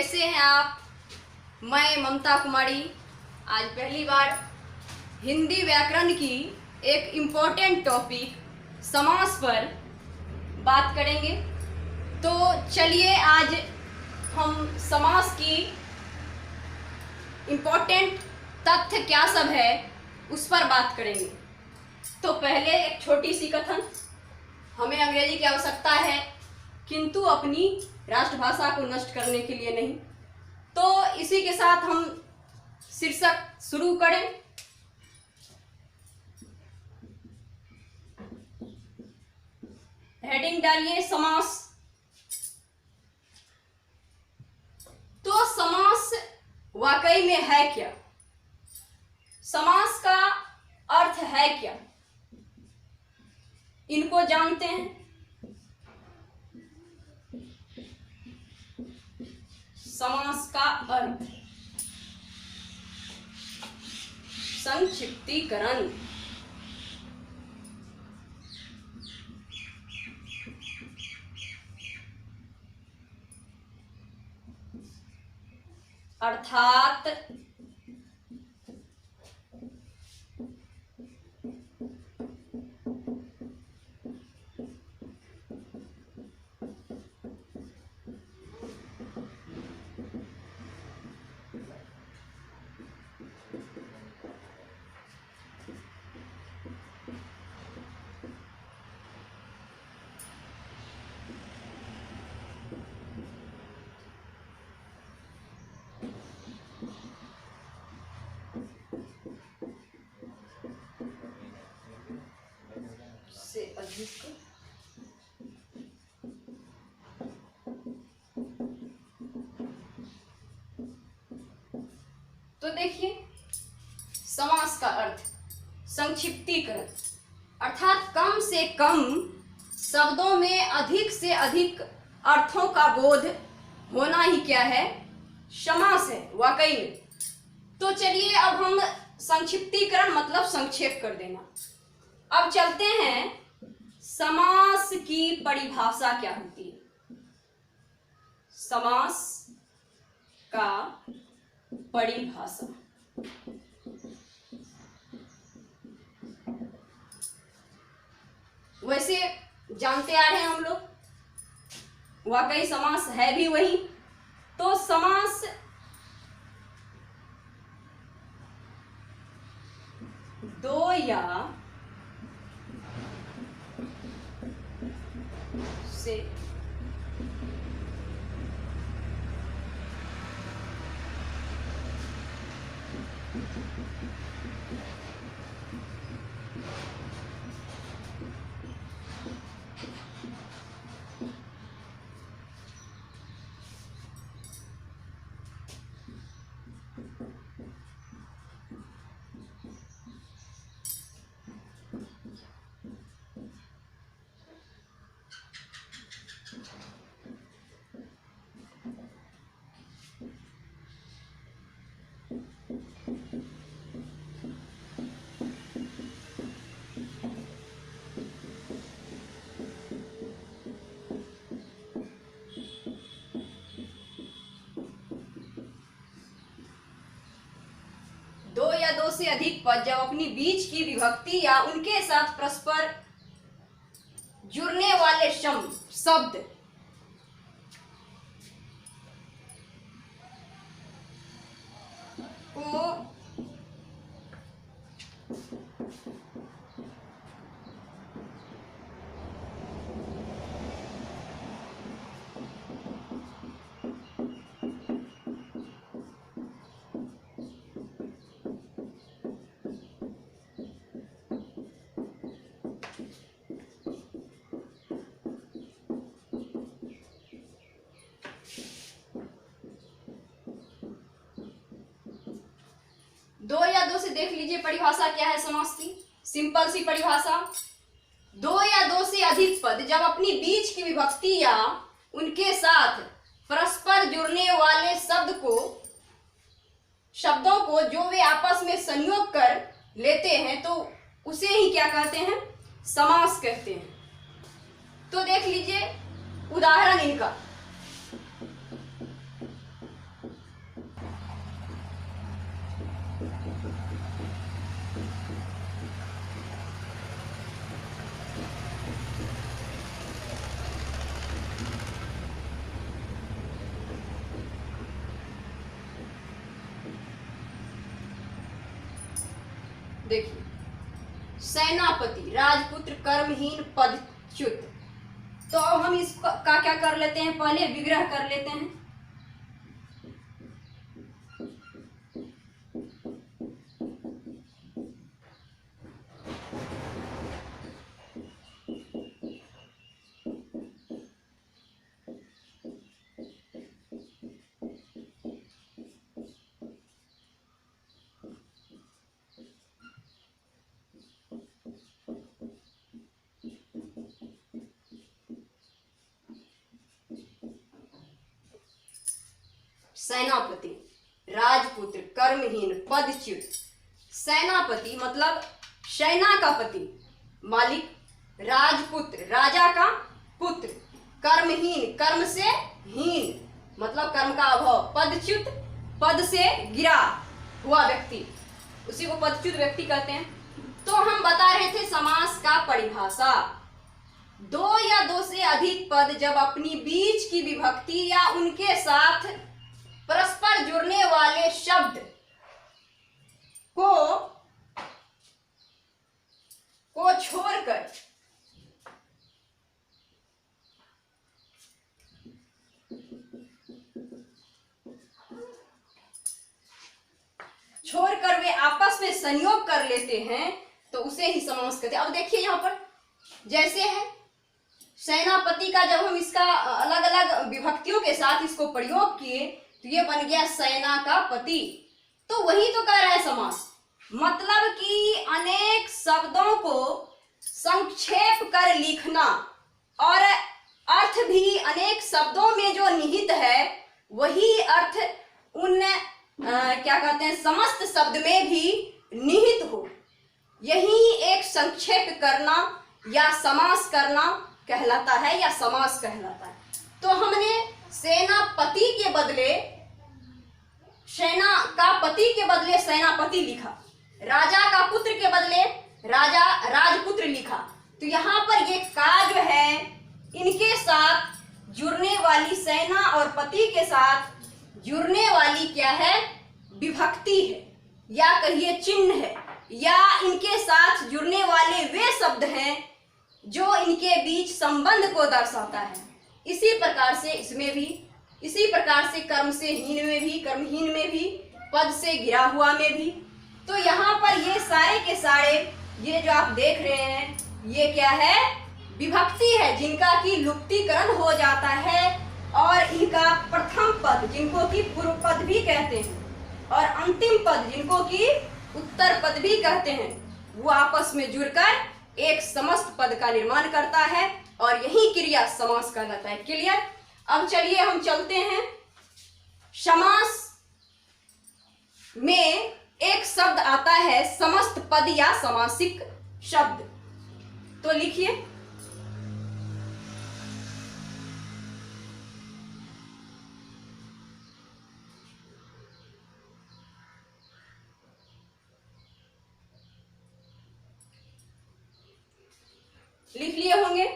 कैसे हैं आप? मैं ममता कुमारी आज पहली बार हिंदी व्याकरण की एक इम्पोर्टेंट टॉपिक समास पर बात करेंगे। तो चलिए आज हम समास की इम्पोर्टेंट तथ्य क्या सब है उस पर बात करेंगे। तो पहले एक छोटी सी कथन, हमें अंग्रेजी की आवश्यकता है किंतु अपनी राष्ट्रभाषा को नष्ट करने के लिए नहीं। तो इसी के साथ हम शीर्षक शुरू करें। हेडिंग डालिए समास। तो समास वाकई में है क्या? समास का अर्थ है क्या, इनको जानते हैं। समास का अर्थ संक्षिप्तीकरण। अर्थात से अधिक तो देखिए, समास का अर्थ संक्षिप्तीकरण अर्थात कम से कम शब्दों में अधिक से अधिक अर्थों का बोध होना ही क्या है? समास है वाकई में। तो चलिए अब हम संक्षिप्तीकरण मतलब संक्षेप कर देना। अब चलते हैं समास की परिभाषा क्या होती है। समास का परिभाषा वैसे जानते आ रहे हैं हम लोग, वाकई समास है भी वही। तो समास दो या से दो या दो से अधिक पद जब अपनी बीच की विभक्ति या उनके साथ परस्पर जुड़ने वाले शब्द को दो या दो से देख लीजिए परिभाषा क्या है समास की। सिंपल सी परिभाषा, दो या दो से अधिक पद जब अपनी बीच की विभक्ति या उनके साथ परस्पर जुड़ने वाले शब्दों को जो वे आपस में संयोग कर लेते हैं तो उसे ही क्या कहते हैं? समास कहते हैं। तो देख लीजिए उदाहरण इनका, देखिए, सेनापति, राजपुत्र, कर्महीन, पदच्युत। तो अब हम इसका क्या कर लेते हैं, पहले विग्रह कर लेते हैं। सेनापति, राजपुत्र, कर्महीन, पदच्युत। सेनापति मतलब सेना का पति, मालिक। राजपुत्र, राजा का पुत्र। कर्महीन, कर्म से हीन मतलब कर्म का अभाव। पदच्युत, पद से गिरा हुआ व्यक्ति, उसी को पदच्युत व्यक्ति कहते हैं। तो हम बता रहे थे समास का परिभाषा। दो या दो से अधिक पद जब अपनी बीच की विभक्ति या उनके साथ परस्पर जुड़ने वाले शब्द को छोड़कर वे आपस में संयोग कर लेते हैं तो उसे ही समास कहते हैं। अब देखिए यहाँ पर जैसे है सेनापति का, जब हम इसका अलग अलग विभक्तियों के साथ इसको प्रयोग किए तो ये बन गया सेना का पति। तो वही तो कह रहा है समास, मतलब कि अनेक शब्दों को संक्षेप कर लिखना और अर्थ भी अनेक शब्दों में जो निहित है वही अर्थ उन क्या कहते हैं समस्त शब्द में भी निहित हो, यही एक संक्षेप करना या समास करना कहलाता है या समास कहलाता है। तो हमने सेनापति के बदले सेना का पति के बदले सेनापति लिखा, राजा का पुत्र के बदले राजा राजपुत्र लिखा। तो यहाँ पर ये का जो है इनके साथ जुड़ने वाली, सेना और पति के साथ जुड़ने वाली क्या है, विभक्ति है या कहिए चिन्ह है, या इनके साथ जुड़ने वाले वे शब्द हैं जो इनके बीच संबंध को दर्शाता है। इसी प्रकार से इसमें भी, इसी प्रकार से कर्म से हीन में भी, कर्महीन में भी, पद से गिरा हुआ में भी। तो यहाँ पर ये सारे के सारे ये जो आप देख रहे हैं ये क्या है, विभक्ति है जिनका की लुप्तीकरण हो जाता है और इनका प्रथम पद जिनको की पूर्व पद भी कहते हैं और अंतिम पद जिनको की उत्तर पद भी कहते हैं, वो आपस में जुड़कर एक समस्त पद का निर्माण करता है और यही क्रिया समास कहलाता है। क्लियर? अब चलिए हम चलते हैं। समास में एक शब्द आता है समस्त पद या समासिक शब्द, तो लिखिए लिख लिए होंगे।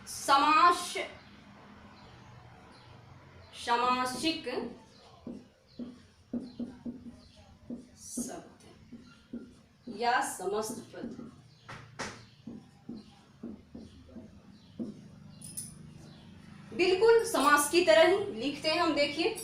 समास, समासिक शब्द या समस्त पद। बिल्कुल समास की तरह ही लिखते हैं हम, देखिए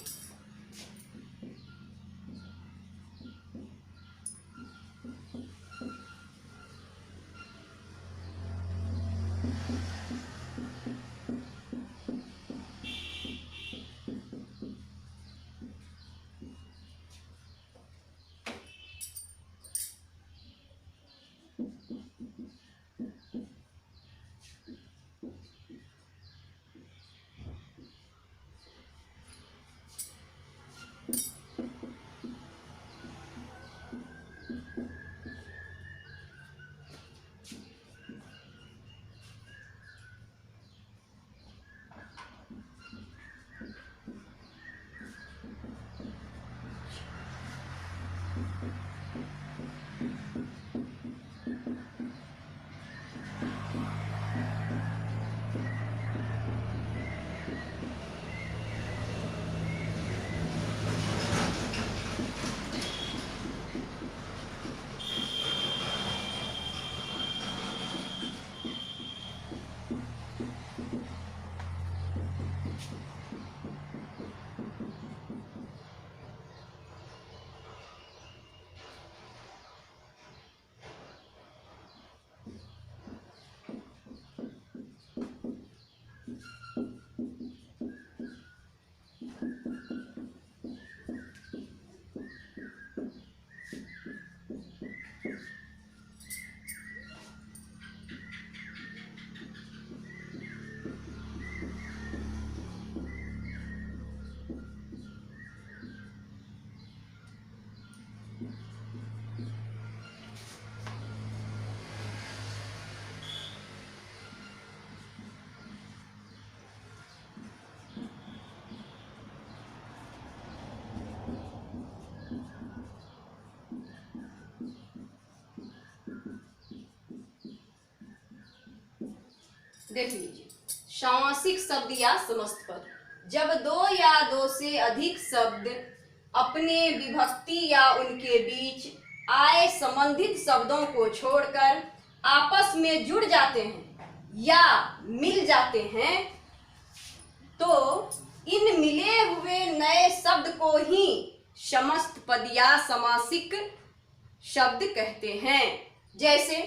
देख लीजिए, सामासिक शब्द या समस्त पद, जब दो या दो से अधिक शब्द अपने विभक्ति या उनके बीच आए संबंधित शब्दों को छोड़कर आपस में जुड़ जाते हैं या मिल जाते हैं, तो इन मिले हुए नए शब्द को ही समस्त पद या समासिक शब्द कहते हैं। जैसे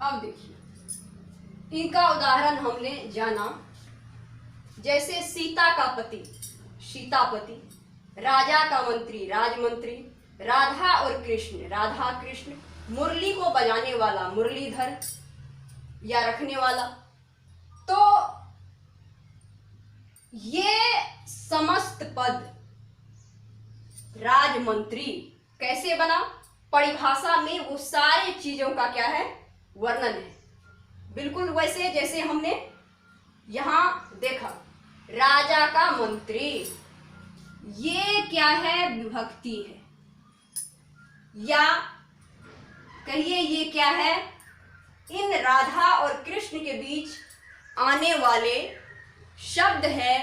अब देखिए, इनका उदाहरण हमने जाना, जैसे सीता का पति सीतापति, राजा का मंत्री राजमंत्री, राधा और कृष्ण राधा कृष्ण, मुरली को बजाने वाला मुरलीधर या रखने वाला। तो ये समस्त पद राजमंत्री कैसे बना? परिभाषा में वो सारी चीजों का क्या है? वर्णन है। बिल्कुल वैसे जैसे हमने यहां देखा, राजा का मंत्री, ये क्या है? विभक्ति है, या कहिए ये क्या है? इन राधा और कृष्ण के बीच आने वाले शब्द है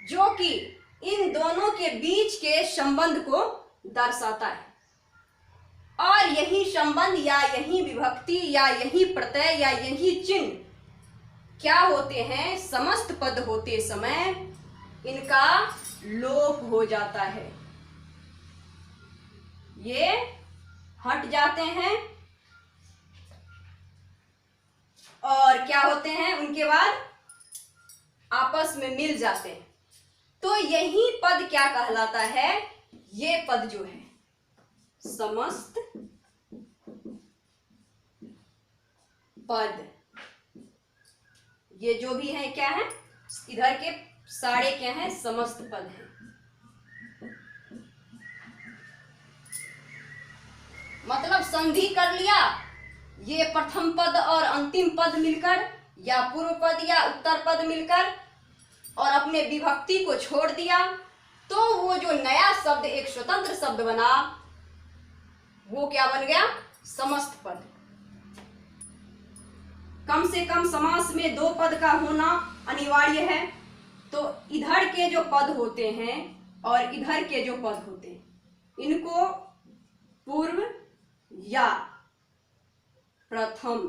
जो कि इन दोनों के बीच के संबंध को दर्शाता है। और यही संबंध या यही विभक्ति या यही प्रत्यय या यही चिन्ह क्या होते हैं? समस्त पद होते समय इनका लोप हो जाता है, ये हट जाते हैं और क्या होते हैं? उनके बाद आपस में मिल जाते हैं। तो यही पद क्या कहलाता है? ये पद जो है समस्त पद, ये जो भी है क्या है? इधर के सारे क्या हैं? समस्त पद हैं। मतलब संधि कर लिया, ये प्रथम पद और अंतिम पद मिलकर, या पूर्व पद या उत्तर पद मिलकर, और अपने विभक्ति को छोड़ दिया, तो वो जो नया शब्द एक स्वतंत्र शब्द बना, वो क्या बन गया? समस्त पद। कम से कम समास में दो पद का होना अनिवार्य है। तो इधर के जो पद होते हैं और इधर के जो पद होते हैं, इनको पूर्व या प्रथम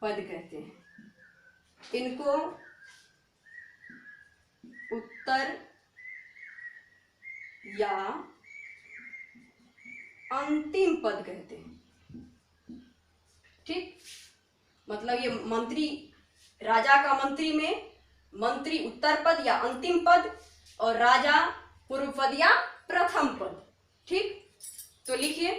पद कहते हैं, इनको उत्तर या अंतिम पद कहते हैं। ठीक, मतलब ये मंत्री, राजा का मंत्री में मंत्री उत्तर पद या अंतिम पद, और राजा पूर्व पद या प्रथम पद। ठीक, तो लिखिए,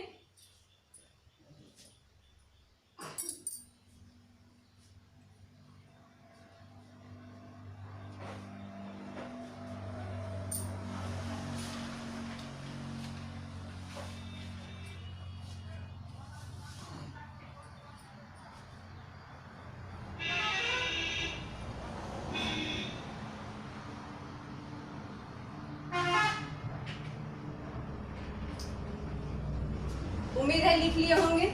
लिए होंगे।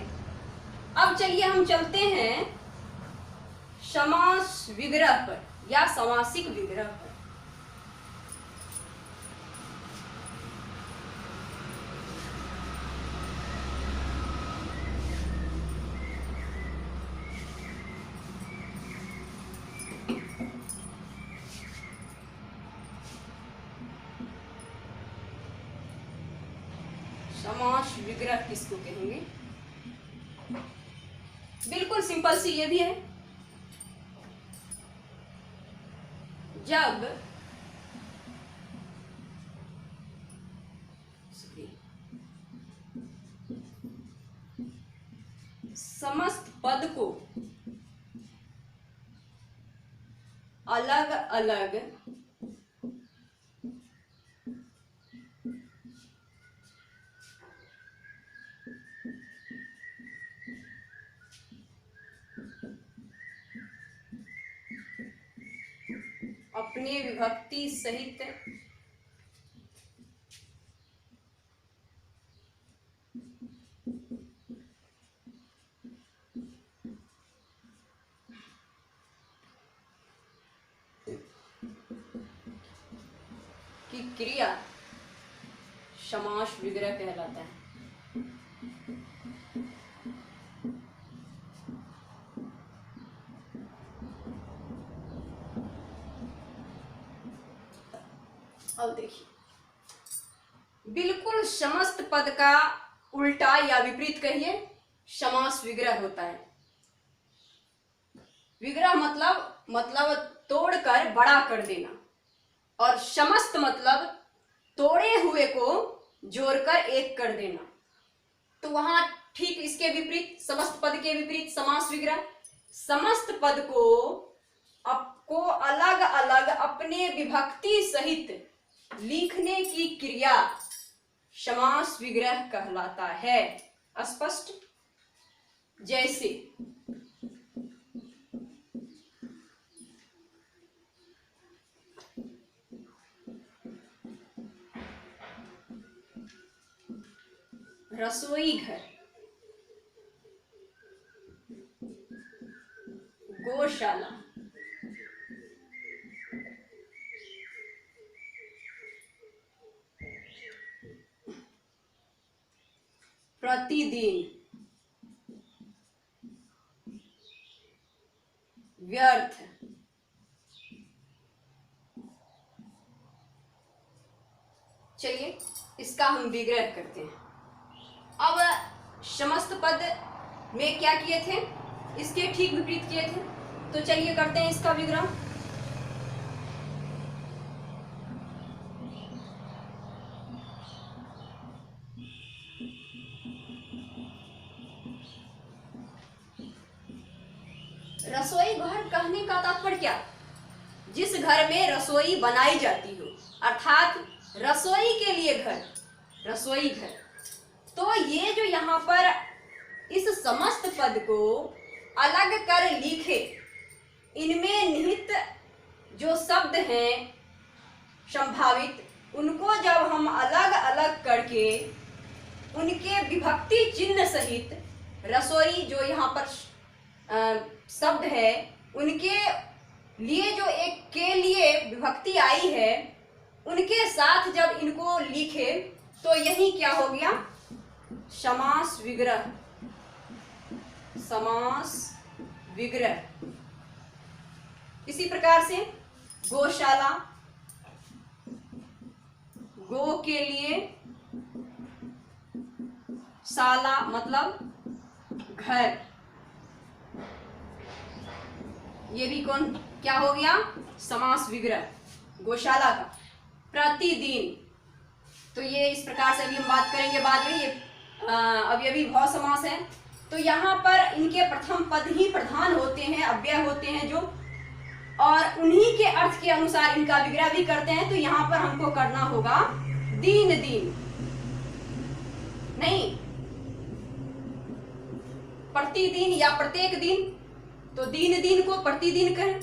अब चलिए हम चलते हैं समास विग्रह पर या समासिक विग्रह पर। समास विग्रह किसको कहेंगे? बिल्कुल सिंपल सी ये भी है। जब समस्त पद को अलग अलग अपने विभक्ति सहित की क्रिया समास विग्रह कहलाता है। अब देखिए, बिल्कुल समस्त पद का उल्टा या विपरीत कहिए समास विग्रह होता है। विग्रह मतलब तोड़कर बड़ा कर देना, और समस्त मतलब तोड़े हुए को जोड़कर एक कर देना। तो वहां ठीक इसके विपरीत, समस्त पद के विपरीत समास विग्रह, समस्त पद को अलग अलग अपने विभक्ति सहित लिखने की क्रिया समास विग्रह कहलाता है। स्पष्ट? जैसे रसोई घर, गौशाला, प्रतिदिन, व्यर्थ, चलिए इसका हम विग्रह करते हैं। अब समस्त पद में क्या किए थे? इसके ठीक विपरीत किए थे। तो चलिए करते हैं इसका विग्रह। रसोई घर कहने का तात्पर्य क्या? जिस घर में रसोई बनाई जाती हो, अर्थात रसोई के लिए घर, रसोई घर। तो ये जो यहाँ पर इस समस्त पद को अलग कर लिखे, इनमें निहित जो शब्द हैं संभावित, उनको जब हम अलग अलग करके उनके विभक्ति चिन्ह सहित रसोई जो यहाँ पर शब्द है, उनके लिए जो एक के लिए विभक्ति आई है, उनके साथ जब इनको लिखे तो यही क्या हो गया? समास विग्रह। समास विग्रह। इसी प्रकार से गौशाला, गो के लिए, शाला मतलब घर, ये भी क्या हो गया? समास विग्रह गौशाला का। प्रतिदिन, तो ये इस प्रकार से अभी हम बात करेंगे बाद में। ये अभी भाव समास है, तो यहाँ पर इनके प्रथम पद ही प्रधान होते हैं, अव्यय होते हैं जो, और उन्हीं के अर्थ के अनुसार इनका विग्रह भी करते हैं। तो यहाँ पर हमको करना होगा दीन दिन, नहीं प्रतिदिन या प्रत्येक दिन, तो दीन दिन को प्रतिदिन कहें।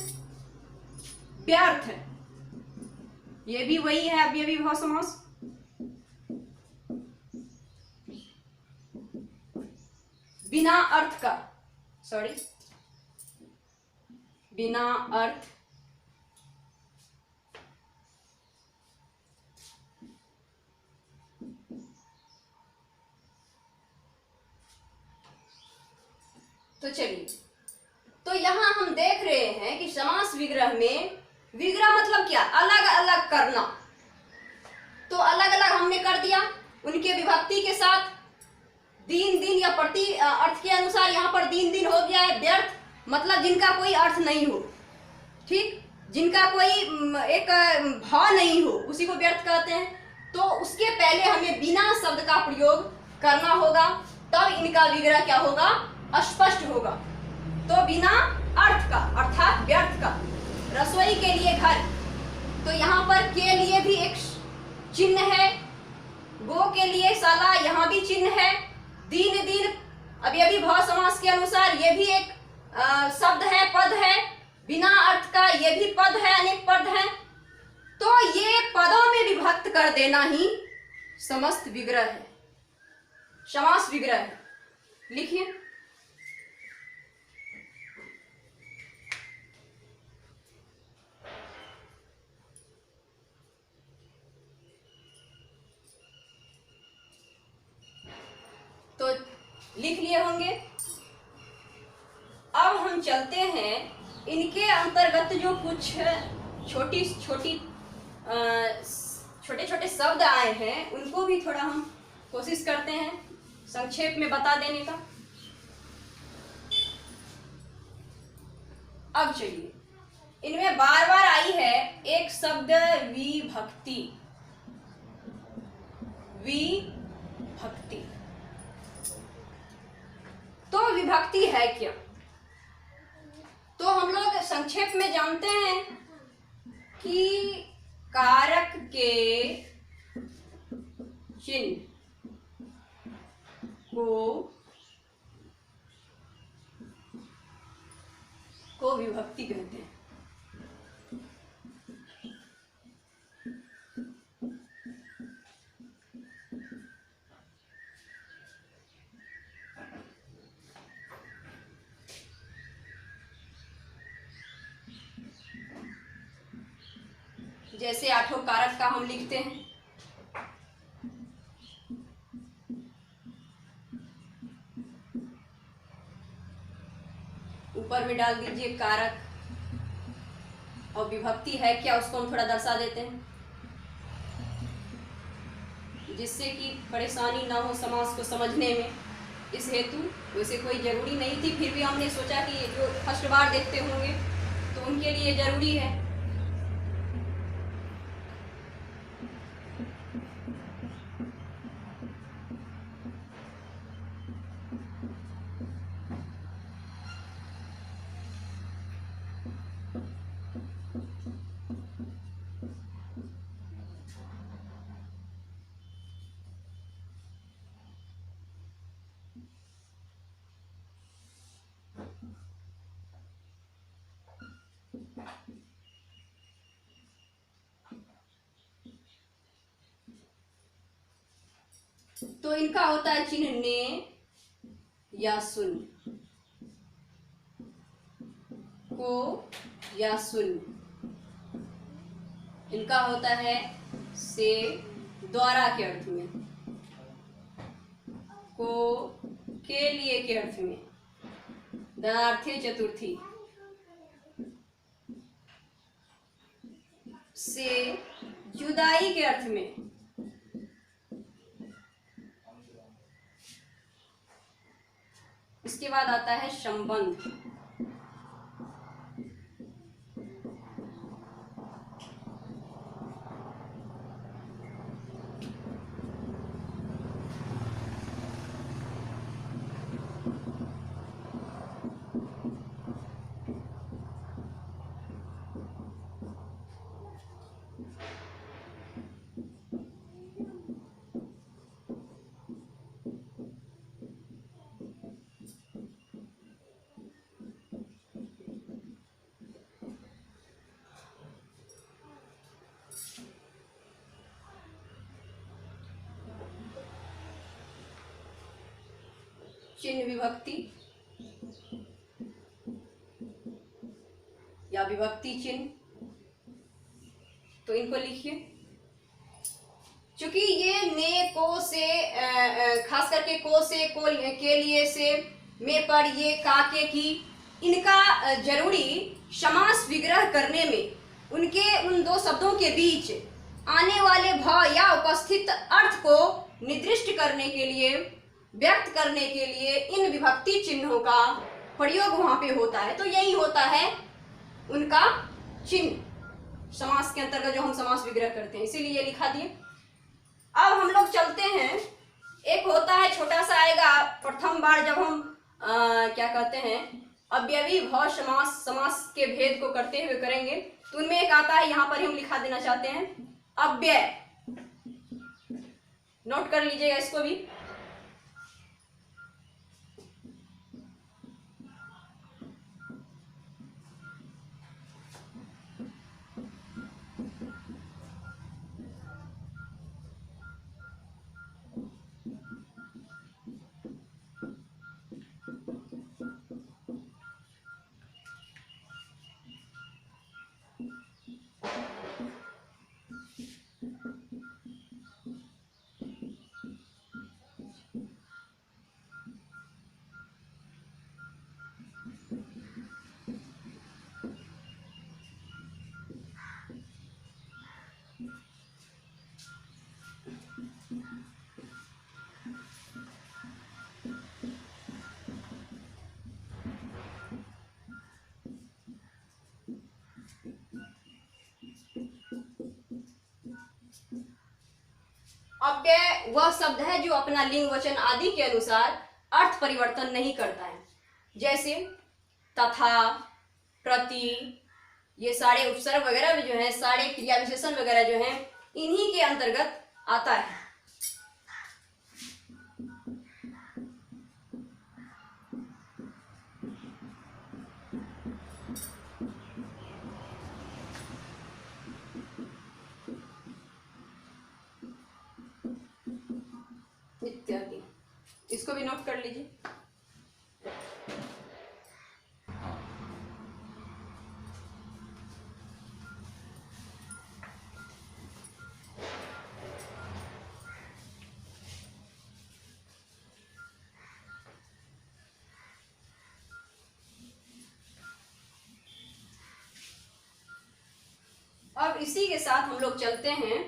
व्यर्थ, ये भी वही है, अब ये भी भाव समास। बिना अर्थ का, सॉरी, बिना अर्थ तो चलिए, तो यहां हम देख रहे हैं कि समास विग्रह में, विग्रह मतलब क्या, अलग अलग करना। तो अलग अलग हमने कर दिया, उनके विभक्ति के साथ, दीन दिन या प्रति अर्थ के अनुसार। यहाँ पर दीन दिन हो गया है व्यर्थ, मतलब जिनका कोई अर्थ नहीं हो, ठीक, जिनका कोई एक भाव नहीं हो, उसी को व्यर्थ कहते हैं। तो उसके पहले हमें बिना शब्द का प्रयोग करना होगा, तब इनका विग्रह क्या होगा, स्पष्ट होगा। तो बिना अर्थ का अर्थात व्यर्थ का, रसोई के लिए घर, तो यहाँ पर के लिए भी एक चिन्ह है, गो के लिए शाला, यहाँ भी चिन्ह है, दीन दिन अभी भाव समास के अनुसार ये भी एक शब्द है, पद है, बिना अर्थ का ये भी पद है, अनेक पद है। तो ये पदों में विभक्त कर देना ही समस्त विग्रह है, समास विग्रह है। लिखिए, तो लिख लिए होंगे। अब हम चलते हैं, इनके अंतर्गत जो कुछ छोटे छोटे शब्द आए हैं, उनको भी थोड़ा हम कोशिश करते हैं संक्षेप में बता देने का। अब चलिए, इनमें बार बार आई है एक शब्द विभक्ति, विभक्ति। तो विभक्ति है क्या, तो हम लोग संक्षेप में जानते हैं कि कारक के चिन्ह को विभक्ति कहते हैं। जैसे आठों कारक का हम लिखते हैं, ऊपर में डाल दीजिए कारक, और विभक्ति है क्या उसको हम थोड़ा दर्शा देते हैं, जिससे कि परेशानी ना हो समास को समझने में। इस हेतु वैसे कोई जरूरी नहीं थी, फिर भी हमने सोचा कि जो फर्स्ट बार देखते होंगे तो उनके लिए जरूरी है। तो इनका होता है चिन्ह ने या सुन, को या सुन। इनका होता है से द्वारा के अर्थ में, को के लिए के अर्थ में, दनार्थे चतुर्थी, से जुदाई के अर्थ में, इसके बाद आता है संबंध। चिन्ह विभक्ति या विभक्ति चिन्ह, तो इनको लिखिए। चूंकि ये ने को से खास करके को से को के लिए से में पर ये का के की, इनका जरूरी समास विग्रह करने में उनके उन दो शब्दों के बीच आने वाले भ या उपस्थित अर्थ को निर्दिष्ट करने के लिए, व्यक्त करने के लिए इन विभक्ति चिन्हों का प्रयोग वहां पे होता है। तो यही होता है उनका चिन्ह समास के अंतर्गत जो हम समास विग्रह करते हैं, इसीलिए ये लिखा दिए। अब हम लोग चलते हैं, एक होता है छोटा सा आएगा प्रथम बार जब हम क्या कहते हैं अव्ययी भाव समास, समास के भेद को करते हुए करेंगे, तो उनमें एक आता है, यहाँ पर हम लिखा देना चाहते हैं अव्यय। नोट कर लीजिएगा इसको भी। अव्यय वह शब्द है जो अपना लिंग वचन आदि के अनुसार अर्थ परिवर्तन नहीं करता है, जैसे तथा, प्रति, ये सारे उपसर्ग वगैरह जो है, सारे क्रिया विशेषण वगैरह जो है, इन्हीं के अंतर्गत आता है। इत्यादि, इसको भी नोट कर लीजिए। अब इसी के साथ हम लोग चलते हैं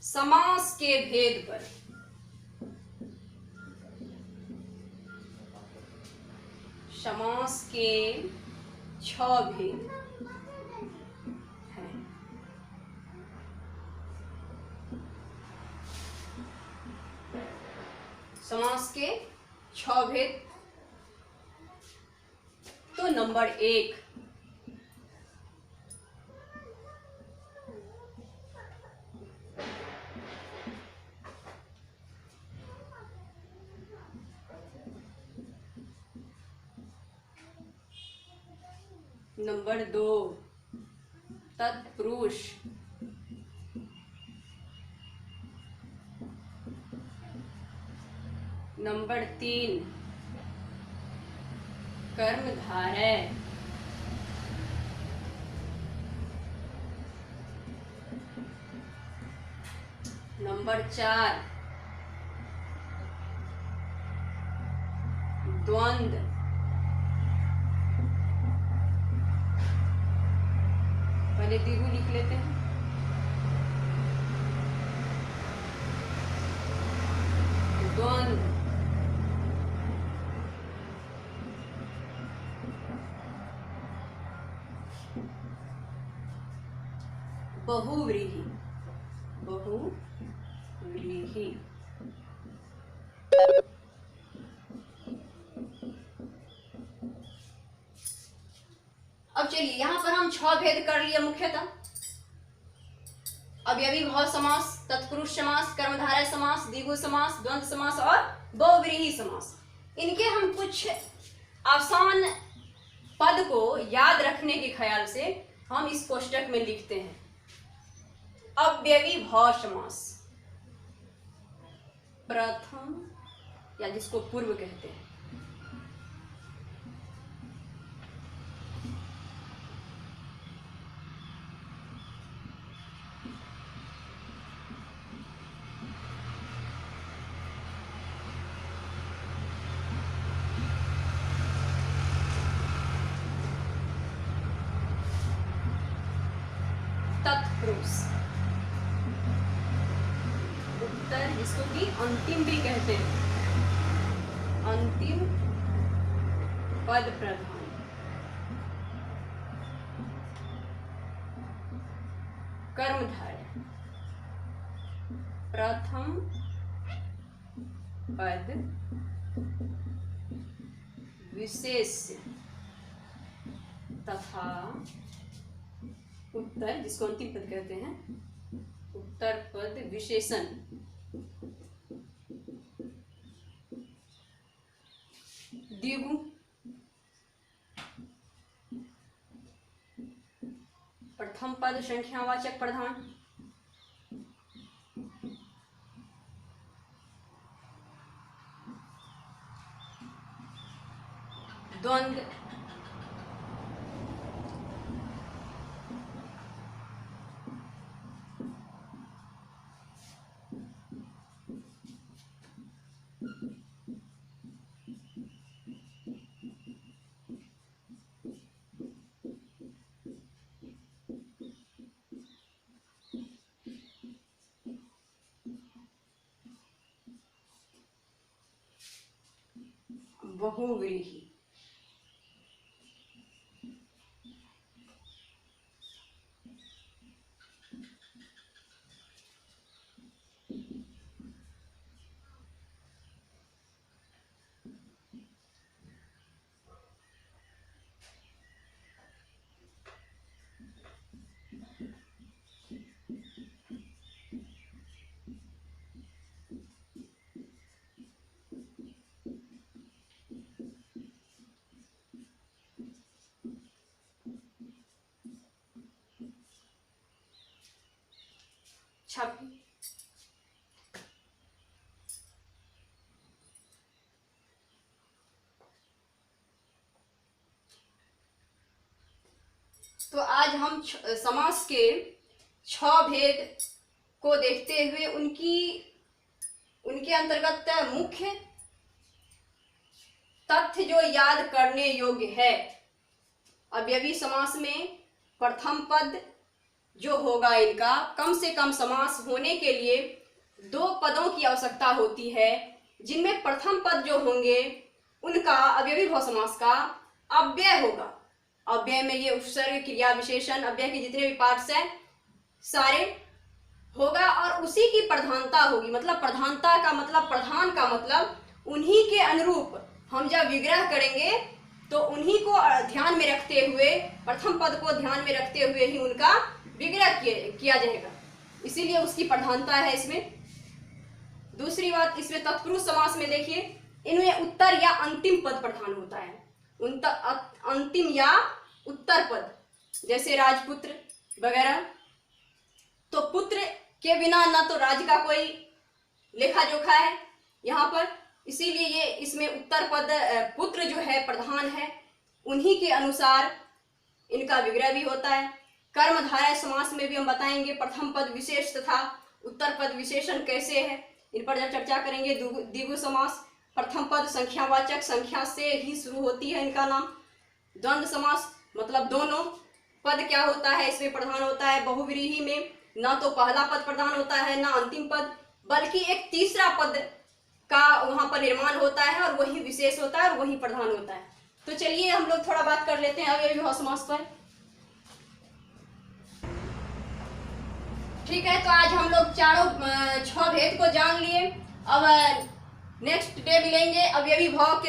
समास के भेद पर। समास के 6 भेद हैं। समास के 6 भेद। तो नंबर 1, नंबर 2 तत्पुरुष, नंबर 3 कर्मधारय, नंबर 4 द्वंद्व, पहले द्विगु लिख लेते हैं, द्वंद्व, बहुव्रीहि, बहुव्रीहि। अब चलिए यहां पर हम 6 भेद कर लिए मुख्यतः। अव्ययी भाव समास, तत्पुरुष समास, कर्मधारय समास, द्विगु समास, द्वंद्व समास और बहुव्रीहि समास। इनके हम कुछ आसान पद को याद रखने के ख्याल से हम इस कोष्टक में लिखते हैं। अव्ययी भाव समास, प्रथम या जिसको पूर्व कहते हैं, विशेष। उत्तर, जिसको कि अंतिम भी कहते हैं, अंतिम पद प्रधान। कर्मधारय, प्रथम पद विशेष तथा उत्तर, जिसको अंतिम पद कहते हैं, उत्तर पद विशेषण। द्विगु, प्रथम पद संख्यावाचक प्रधान। द्वंद्व, बहुव्रीहि। छवि, तो आज हम समास के 6 भेद को देखते हुए उनके अंतर्गत मुख्य तथ्य जो याद करने योग्य है। अवयवी समास में प्रथम पद जो होगा, इनका कम से कम समास होने के लिए 2 पदों की आवश्यकता होती है, जिनमें प्रथम पद जो होंगे उनका अवयवी भाव समास का अव्यय होगा। अव्यय में ये उपसर्ग, क्रिया, विशेषण, अव्यय के जितने भी पार्ट्स हैं सारे होगा, और उसी की प्रधानता होगी। मतलब प्रधानता का मतलब, प्रधान का मतलब, उन्हीं के अनुरूप हम जब विग्रह करेंगे तो उन्हीं को ध्यान में रखते हुए, प्रथम पद को ध्यान में रखते हुए ही उनका विग्रह किया जाएगा, इसीलिए उसकी प्रधानता है इसमें। दूसरी बात, इसमें तत्पुरुष समास में देखिए, इनमें उत्तर या अंतिम पद प्रधान होता है। अंतिम या उत्तर पद, जैसे राजपुत्र वगैरह। तो पुत्र के बिना ना तो राज का कोई लेखा जोखा है यहाँ पर, इसीलिए ये इसमें उत्तर पद, पुत्र जो है प्रधान है, उन्हीं के अनुसार इनका विग्रह भी होता है। कर्मधारय समास में भी हम बताएंगे प्रथम पद विशेष तथा उत्तर पद विशेषण कैसे है, इन पर जब चर्चा करेंगे। द्विगु समास, प्रथम पद संख्यावाचक, संख्या से ही शुरू होती है इनका नाम। द्वंद्व समास मतलब दोनों पद क्या होता है इसमें प्रधान होता है। बहुव्रीहि में ना तो पहला पद प्रधान होता है ना अंतिम पद, बल्कि एक तीसरा पद का वहां पर निर्माण होता है और वही विशेष होता है और वही प्रधान होता है। तो चलिए हम लोग थोड़ा बात कर लेते हैं अवयवी भाव समास पर। ठीक है, तो आज हम लोग 6 भेद को जान लिए। अब नेक्स्ट डे मिलेंगे अवयवी भाव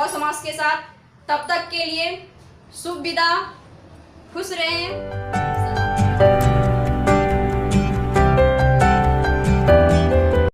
समास के साथ। तब तक के लिए शुभ विदा, खुश रहें।